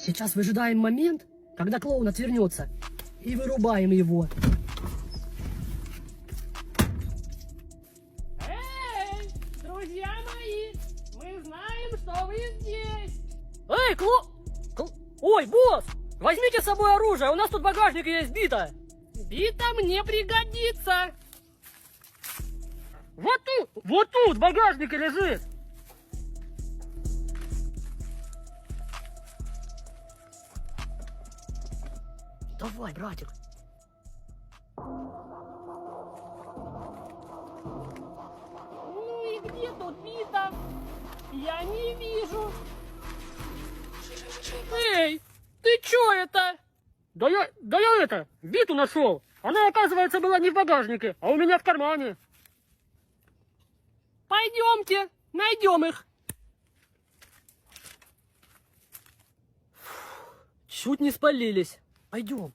Сейчас выжидаем момент, когда клоун отвернется, и вырубаем его. Эй, друзья мои, мы знаем, что вы здесь. Эй, Ой, босс! Возьмите с собой оружие, у нас тут багажник есть, бита. Бита мне пригодится. Вот тут в багажнике лежит. Давай, братик. Ну и где тут бита? Я не вижу. Эй, ты чё это? Да я биту нашел. Она, оказывается, была не в багажнике, а у меня в кармане. Пойдемте, найдем их. Чуть не спалились. Пойдем.